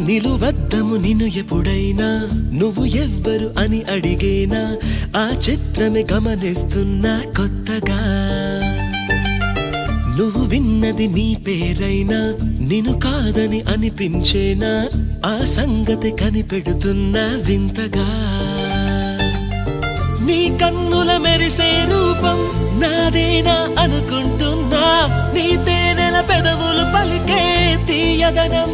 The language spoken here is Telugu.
నిలువద్దము నిన్ను ఎప్పుడైనా నువ్వు ఎవ్వరు అని అడిగేనా ఆ చిత్రమే గమనిస్తున్నా కొత్తగా నువ్వు విన్నది నీ పేరైనా నిన్ను కాదని అనిపించేనా ఆ సంగతి కనిపెడుతున్నా వింతగా నీ కన్నుల మెరిసే రూపం నాదేనా అనుకుంటున్నా నీ తేనెల పెదవులు పలికే తీయదనం